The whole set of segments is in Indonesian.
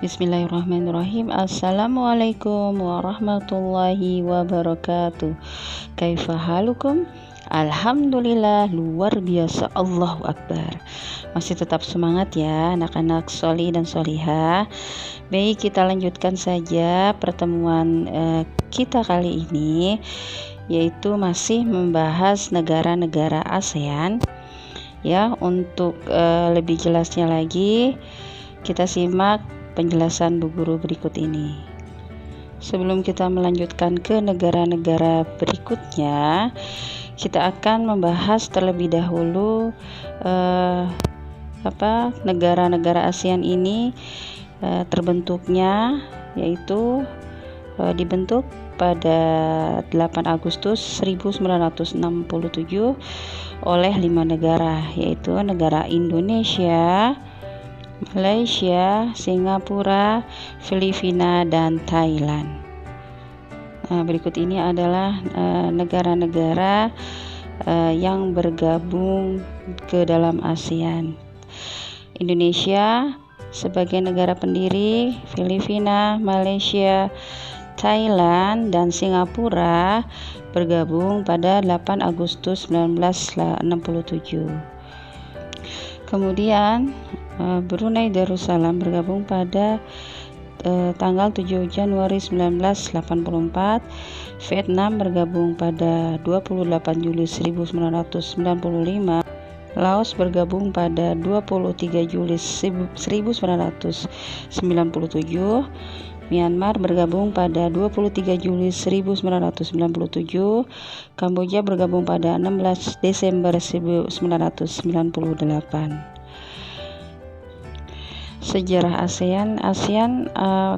Bismillahirrahmanirrahim. Assalamualaikum warahmatullahi wabarakatuh. Kaifa halukum? Alhamdulillah, luar biasa, Allahu Akbar. Masih tetap semangat ya anak-anak soli dan solihah. Baik, kita lanjutkan saja pertemuan kita kali ini, yaitu masih membahas negara-negara ASEAN. Ya, untuk lebih jelasnya lagi, kita simak penjelasan Bu Guru berikut ini. Sebelum kita melanjutkan ke negara-negara berikutnya, kita akan membahas terlebih dahulu negara-negara ASEAN ini terbentuknya, yaitu dibentuk pada 8 Agustus 1967 oleh 5 negara, yaitu negara Indonesia, Malaysia, Singapura, Filipina, dan Thailand. Berikut ini adalah negara-negara yang bergabung ke dalam ASEAN. Indonesia sebagai negara pendiri, Filipina, Malaysia, Thailand, dan Singapura bergabung pada 8 Agustus 1967. Kemudian Brunei Darussalam bergabung pada tanggal 7 Januari 1984. Vietnam bergabung pada 28 Juli 1995. Laos bergabung pada 23 Juli 1997. Myanmar bergabung pada 23 Juli 1997. Kamboja bergabung pada 16 Desember 1998. Sejarah ASEAN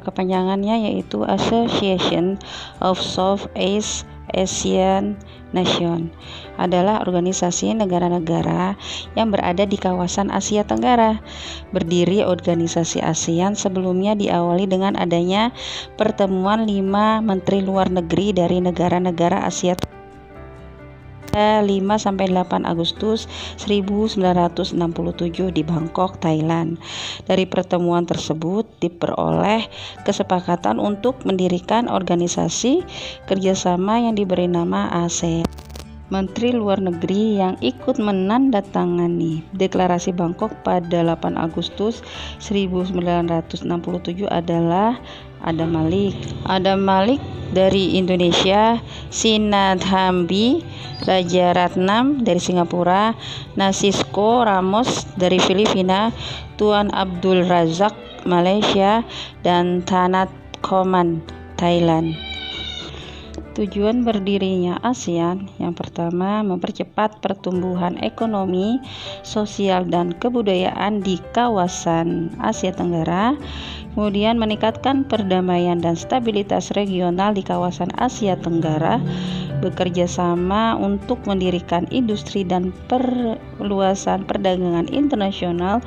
kepanjangannya yaitu Association of Southeast Asian Nation, adalah organisasi negara-negara yang berada di kawasan Asia Tenggara. Berdiri organisasi ASEAN sebelumnya diawali dengan adanya pertemuan 5 menteri luar negeri dari negara-negara Asia 5-8 Agustus 1967 di Bangkok, Thailand. Dari pertemuan tersebut diperoleh kesepakatan untuk mendirikan organisasi kerjasama yang diberi nama ASEAN. Menteri Luar Negeri yang ikut menandatangani Deklarasi Bangkok pada 8 Agustus 1967 adalah Adam Malik dari Indonesia, Sinnathamby Rajaratnam dari Singapura, Nasisco Ramos dari Filipina, Tuan Abdul Razak Malaysia, dan Thanat Khoman Thailand. Tujuan berdirinya ASEAN yang pertama, mempercepat pertumbuhan ekonomi, sosial, dan kebudayaan di kawasan Asia Tenggara. Kemudian meningkatkan perdamaian dan stabilitas regional di kawasan Asia Tenggara, bekerja sama untuk mendirikan industri dan perluasan perdagangan internasional,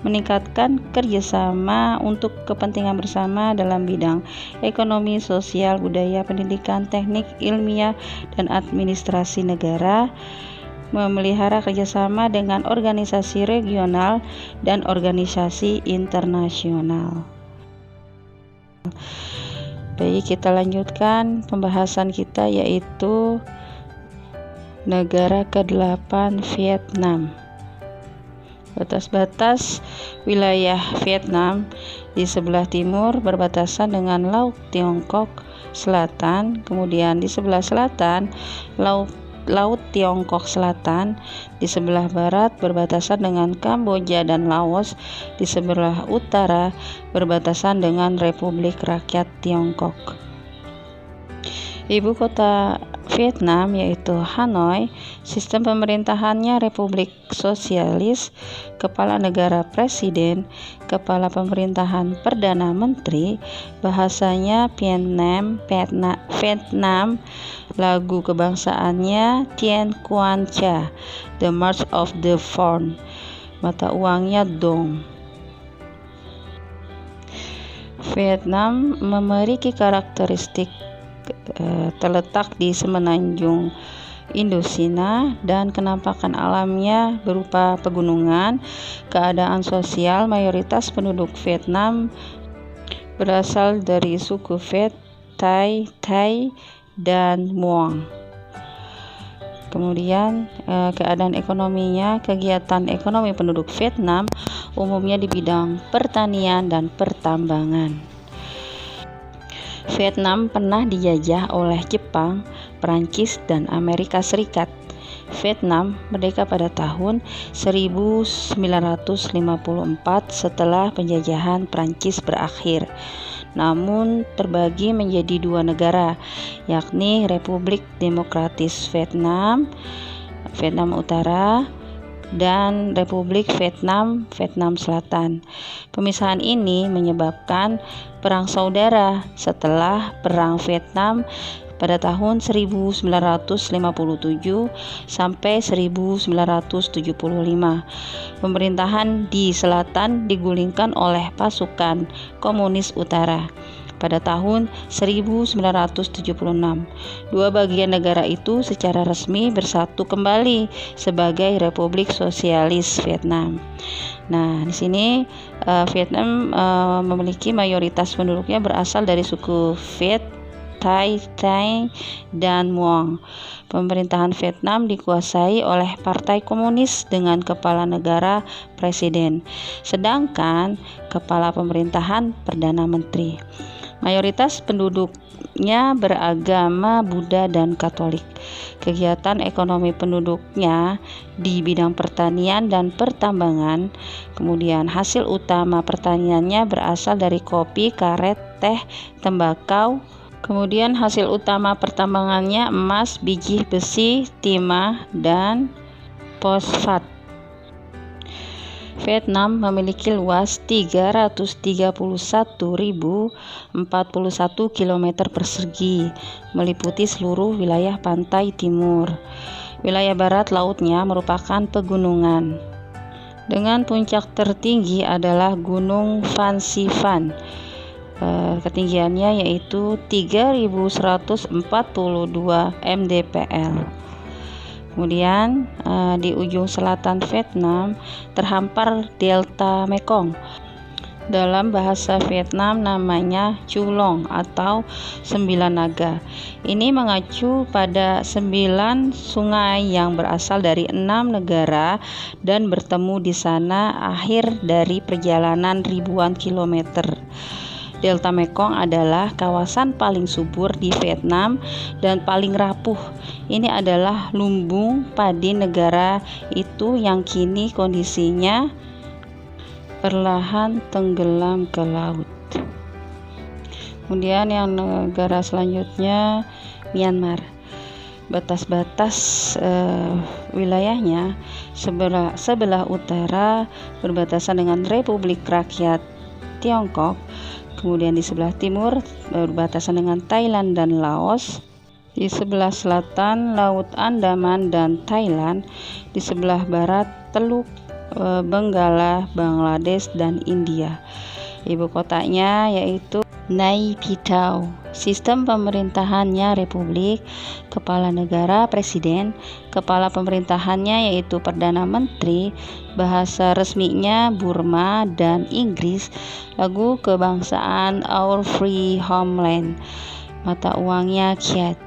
meningkatkan kerjasama untuk kepentingan bersama dalam bidang ekonomi, sosial, budaya, pendidikan, teknik, ilmiah, dan administrasi negara, memelihara kerjasama dengan organisasi regional dan organisasi internasional. Baik, kita lanjutkan pembahasan kita, yaitu negara ke-8, Vietnam. Batas-batas wilayah Vietnam di sebelah timur berbatasan dengan Laut Tiongkok Selatan, kemudian di sebelah selatan Laut Tiongkok Selatan, di sebelah barat berbatasan dengan Kamboja dan Laos, di sebelah utara berbatasan dengan Republik Rakyat Tiongkok. Ibu kota Vietnam yaitu Hanoi. Sistem pemerintahannya Republik Sosialis. Kepala negara Presiden. Kepala pemerintahan Perdana Menteri. Bahasanya Vietnam. Lagu kebangsaannya Tien Quan Cha, The March of the Fawn. Mata uangnya Dong. Vietnam memiliki karakteristik terletak di semenanjung Indocina dan kenampakan alamnya berupa pegunungan. Keadaan sosial mayoritas penduduk Vietnam berasal dari suku Viet, Thai, dan Muang. Kemudian keadaan ekonominya, kegiatan ekonomi penduduk Vietnam umumnya di bidang pertanian dan pertambangan. Vietnam pernah dijajah oleh Jepang, Prancis, dan Amerika Serikat. Vietnam merdeka pada tahun 1954 setelah penjajahan Prancis berakhir, namun terbagi menjadi dua negara, yakni Republik Demokratis Vietnam, Vietnam Utara, dan Republik Vietnam, Vietnam Selatan. Pemisahan ini menyebabkan perang saudara setelah Perang Vietnam pada tahun 1957 sampai 1975. Pemerintahan di selatan digulingkan oleh pasukan komunis utara pada tahun 1976. Dua bagian negara itu secara resmi bersatu kembali sebagai Republik Sosialis Vietnam. Nah, di sini Vietnam memiliki mayoritas penduduknya berasal dari suku Viet, Thai, dan Muang. Pemerintahan Vietnam dikuasai oleh Partai Komunis dengan kepala negara presiden, sedangkan kepala pemerintahan Perdana Menteri. Mayoritas penduduknya beragama Buddha dan Katolik. Kegiatan ekonomi penduduknya di bidang pertanian dan pertambangan. Kemudian hasil utama pertaniannya berasal dari kopi, karet, teh, tembakau. Kemudian hasil utama pertambangannya emas, biji besi, timah, dan fosfat. Vietnam memiliki luas 331.041 km persegi, meliputi seluruh wilayah pantai timur. Wilayah barat lautnya merupakan pegunungan. Dengan puncak tertinggi adalah Gunung Phan Xiphan. Ketinggiannya yaitu 3.142 mdpl. Kemudian di ujung selatan Vietnam terhampar Delta Mekong. Dalam bahasa Vietnam namanya Chulong atau 9 naga. Ini mengacu pada 9 sungai yang berasal dari 6 negara dan bertemu di sana akhir dari perjalanan ribuan kilometer. Delta Mekong adalah kawasan paling subur di Vietnam dan paling rapuh. Ini adalah lumbung padi negara itu yang kini kondisinya perlahan tenggelam ke laut. Kemudian yang negara selanjutnya Myanmar. Batas-batas wilayahnya sebelah utara berbatasan dengan Republik Rakyat Tiongkok. Kemudian di sebelah timur berbatasan dengan Thailand dan Laos. Di sebelah selatan Laut Andaman dan Thailand. Di sebelah barat Teluk Benggala, Bangladesh, dan India. Ibu kotanya yaitu Nay Pyi Taw. Sistem pemerintahannya republik, kepala negara presiden, kepala pemerintahannya yaitu Perdana Menteri, bahasa resminya Burma dan Inggris, lagu kebangsaan Our Free Homeland, mata uangnya Kyat.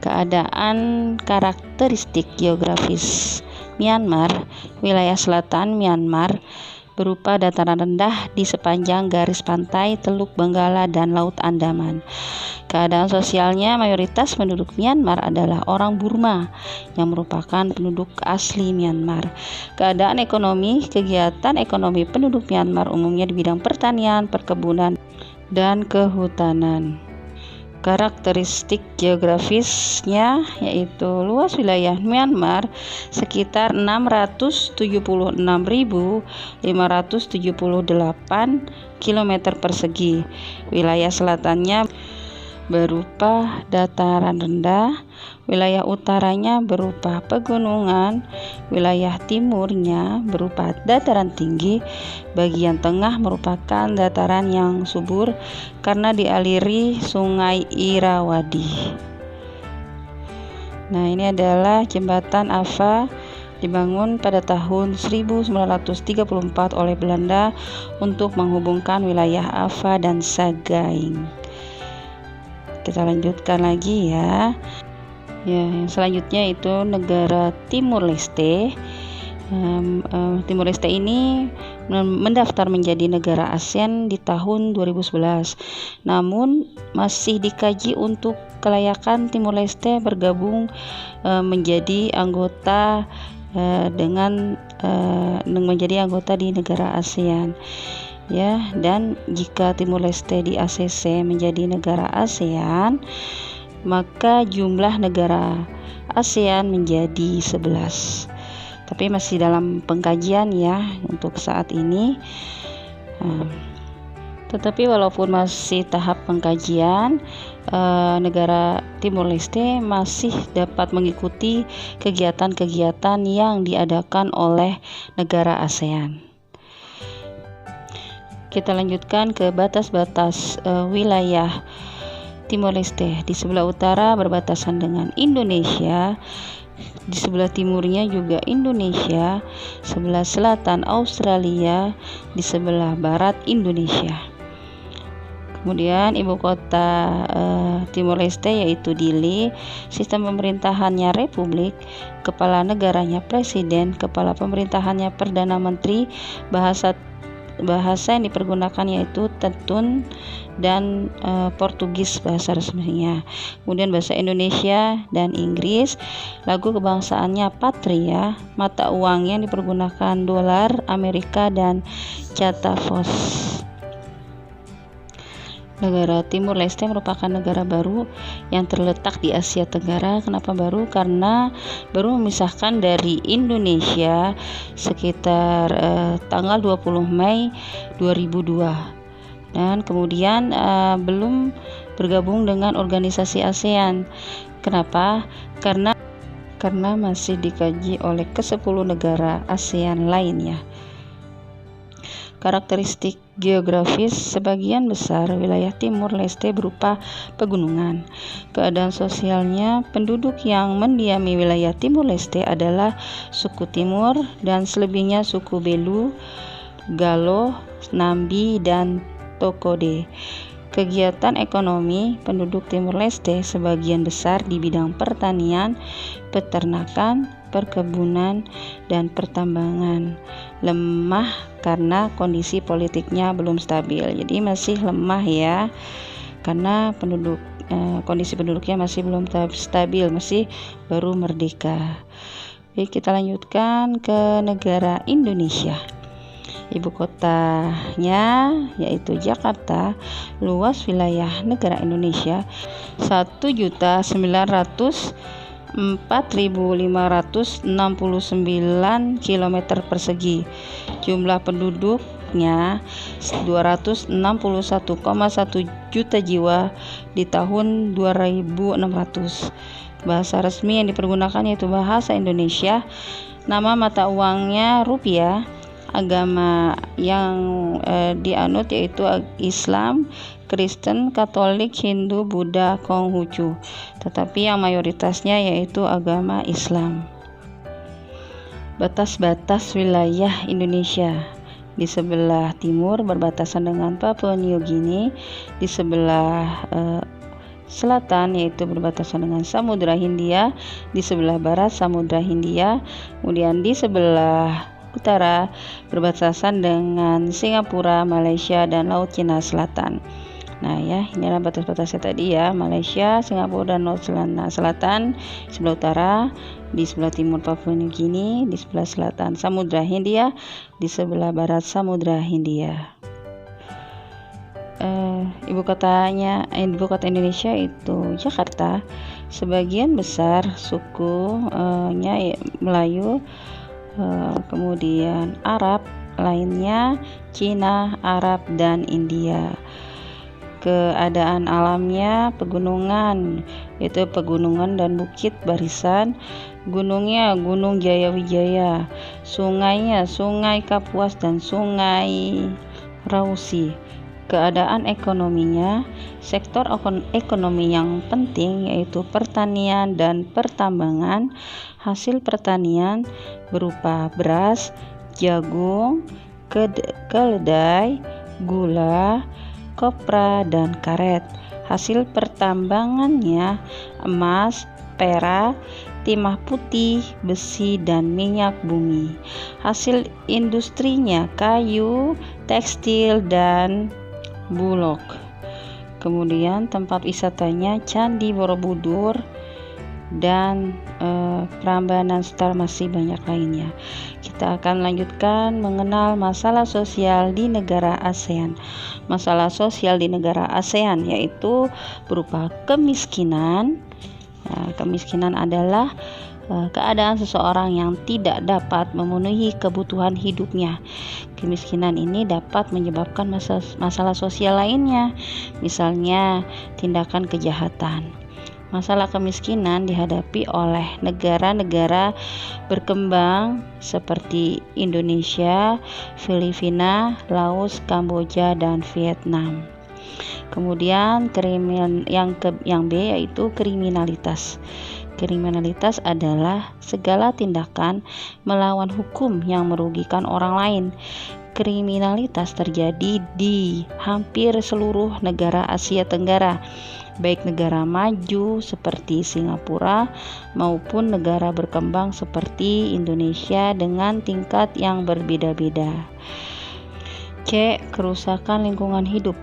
Keadaan karakteristik geografis Myanmar, wilayah selatan Myanmar berupa dataran rendah di sepanjang garis pantai Teluk Benggala dan Laut Andaman. Keadaan sosialnya, mayoritas penduduk Myanmar adalah orang Burma yang merupakan penduduk asli Myanmar. Keadaan ekonomi, kegiatan ekonomi penduduk Myanmar umumnya di bidang pertanian, perkebunan, dan kehutanan. Karakteristik geografisnya yaitu luas wilayah Myanmar sekitar 676.578 km persegi. Wilayah selatannya berupa dataran rendah, wilayah utaranya berupa pegunungan, wilayah timurnya berupa dataran tinggi, bagian tengah merupakan dataran yang subur karena dialiri Sungai Irrawaddy. Nah, ini adalah jembatan Ava dibangun pada tahun 1934 oleh Belanda untuk menghubungkan wilayah Ava dan Sagaing. Kita lanjutkan lagi ya. Yang selanjutnya itu negara Timur Leste. Timur Leste ini mendaftar menjadi negara ASEAN di tahun 2011. Namun masih dikaji untuk kelayakan Timur Leste bergabung menjadi anggota menjadi anggota di negara ASEAN. Ya, dan jika Timur Leste di ACC menjadi negara ASEAN, maka jumlah negara ASEAN menjadi 11. Tapi masih dalam pengkajian ya untuk saat ini. Tetapi walaupun masih tahap pengkajian, negara Timur Leste masih dapat mengikuti kegiatan-kegiatan yang diadakan oleh negara ASEAN. Kita lanjutkan ke batas-batas wilayah Timor Leste. Di sebelah utara berbatasan dengan Indonesia, di sebelah timurnya juga Indonesia, sebelah selatan Australia, di sebelah barat Indonesia. Kemudian ibu kota Timor Leste yaitu Dili, sistem pemerintahannya republik, kepala negaranya presiden, kepala pemerintahannya perdana menteri, bahasa yang dipergunakan yaitu Tetun dan Portugis bahasa resminya. Kemudian bahasa Indonesia dan Inggris. Lagu kebangsaannya Patria. Mata uang yang dipergunakan dolar Amerika dan Catavos. Negara Timur Leste merupakan negara baru yang terletak di Asia Tenggara. Kenapa baru? Karena baru memisahkan dari Indonesia sekitar tanggal 20 Mei 2002. Dan kemudian belum bergabung dengan organisasi ASEAN. Kenapa? Karena masih dikaji oleh ke-10 negara ASEAN lainnya. Karakteristik geografis, sebagian besar wilayah Timur Leste berupa pegunungan. Keadaan sosialnya, penduduk yang mendiami wilayah Timur Leste adalah suku Timur dan selebihnya suku Belu, Galo, Nambi, dan Tokode. Kegiatan ekonomi penduduk Timur Leste sebagian besar di bidang pertanian, peternakan, perkebunan, dan pertambangan. Lemah karena kondisi politiknya belum stabil. Jadi masih lemah ya, karena kondisi penduduknya masih belum stabil, masih baru merdeka. Oke, kita lanjutkan ke negara Indonesia. Ibu kotanya yaitu Jakarta. Luas wilayah negara Indonesia 1.904.569 km persegi. Jumlah penduduknya 261,1 juta jiwa di tahun 2600. Bahasa resmi yang dipergunakan yaitu bahasa Indonesia. Nama mata uangnya rupiah. Agama yang dianut yaitu Islam, Kristen, Katolik, Hindu, Buddha, Konghucu. Tetapi yang mayoritasnya yaitu agama Islam. Batas-batas wilayah Indonesia. Di sebelah timur berbatasan dengan Papua New Guinea, di sebelah selatan yaitu berbatasan dengan Samudra Hindia, di sebelah barat Samudra Hindia, kemudian di sebelah utara berbatasan dengan Singapura, Malaysia, dan Laut Cina Selatan. Nah ya, inilah batas-batasnya tadi ya, Malaysia, Singapura, dan Laut Cina Selatan. Di sebelah utara, di sebelah timur Papua New Guinea, di sebelah selatan Samudra Hindia, di sebelah barat Samudra Hindia. Ibu kota Indonesia itu Jakarta. Sebagian besar sukunya Melayu, kemudian Arab, lainnya Cina, Arab, dan India. Keadaan alamnya pegunungan, yaitu pegunungan dan bukit barisan. Gunungnya Gunung Jayawijaya, sungainya Sungai Kapuas dan Sungai Rausi. keadaan ekonominya, sektor ekonomi yang penting yaitu pertanian dan pertambangan. Hasil pertanian berupa beras, jagung, kedelai, gula, kopra, dan karet. Hasil pertambangannya emas, perak, timah putih, besi, dan minyak bumi. Hasil industrinya kayu, tekstil, dan bulog. Kemudian tempat wisatanya Candi Borobudur dan Prambanan serta masih banyak lainnya. Kita akan lanjutkan mengenal masalah sosial di negara ASEAN. Masalah sosial di negara ASEAN yaitu berupa kemiskinan. Kemiskinan adalah keadaan seseorang yang tidak dapat memenuhi kebutuhan hidupnya. Kemiskinan ini dapat menyebabkan masalah sosial lainnya, misalnya tindakan kejahatan. Masalah kemiskinan dihadapi oleh negara-negara berkembang seperti Indonesia, Filipina, Laos, Kamboja, dan Vietnam. Kemudian yang B yaitu kriminalitas. Kriminalitas adalah segala tindakan melawan hukum yang merugikan orang lain. Kriminalitas terjadi di hampir seluruh negara Asia Tenggara, baik negara maju seperti Singapura maupun negara berkembang seperti Indonesia dengan tingkat yang berbeda-beda. C. Kerusakan lingkungan hidup.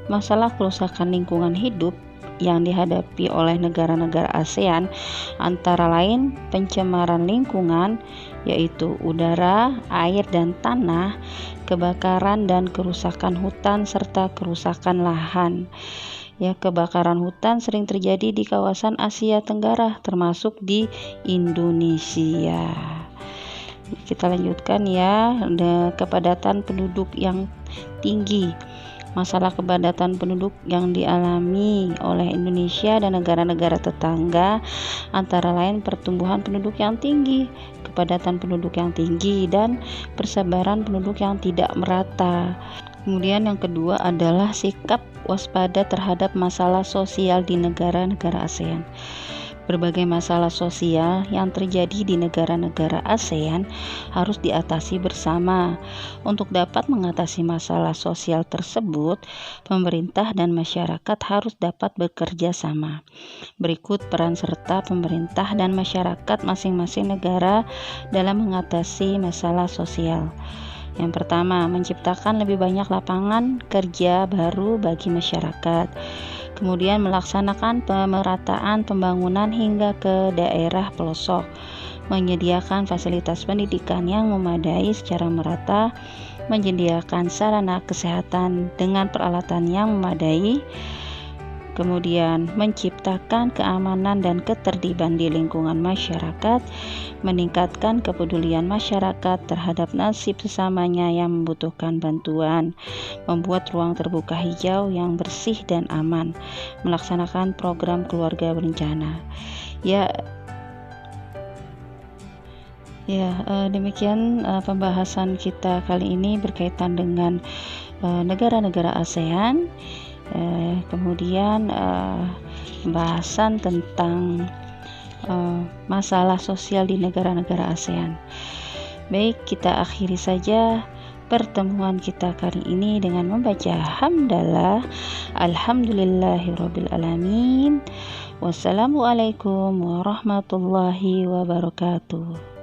Masalah kerusakan lingkungan hidup yang dihadapi oleh negara-negara ASEAN antara lain pencemaran lingkungan yaitu udara, air, dan tanah, kebakaran dan kerusakan hutan, serta kerusakan lahan. Kebakaran hutan sering terjadi di kawasan Asia Tenggara termasuk di Indonesia. Kita lanjutkan kepadatan penduduk yang tinggi. Masalah kepadatan penduduk yang dialami oleh Indonesia dan negara-negara tetangga antara lain pertumbuhan penduduk yang tinggi, kepadatan penduduk yang tinggi, dan persebaran penduduk yang tidak merata. Kemudian yang kedua adalah sikap waspada terhadap masalah sosial di negara-negara ASEAN. Berbagai masalah sosial yang terjadi di negara-negara ASEAN harus diatasi bersama. Untuk dapat mengatasi masalah sosial tersebut, pemerintah dan masyarakat harus dapat bekerja sama. Berikut peran serta pemerintah dan masyarakat masing-masing negara dalam mengatasi masalah sosial. Yang pertama, menciptakan lebih banyak lapangan kerja baru bagi masyarakat. Kemudian melaksanakan pemerataan pembangunan hingga ke daerah pelosok, menyediakan fasilitas pendidikan yang memadai secara merata, menyediakan sarana kesehatan dengan peralatan yang memadai, kemudian menciptakan keamanan dan ketertiban di lingkungan masyarakat, meningkatkan kepedulian masyarakat terhadap nasib sesamanya yang membutuhkan bantuan, membuat ruang terbuka hijau yang bersih dan aman, melaksanakan program keluarga berencana. Demikian pembahasan kita kali ini berkaitan dengan negara-negara ASEAN. Kemudian pembahasan tentang masalah sosial di negara-negara ASEAN. Baik, kita akhiri saja pertemuan kita kali ini dengan membaca hamdalah. Alhamdulillahirabbil alamin. Wassalamualaikum warahmatullahi wabarakatuh.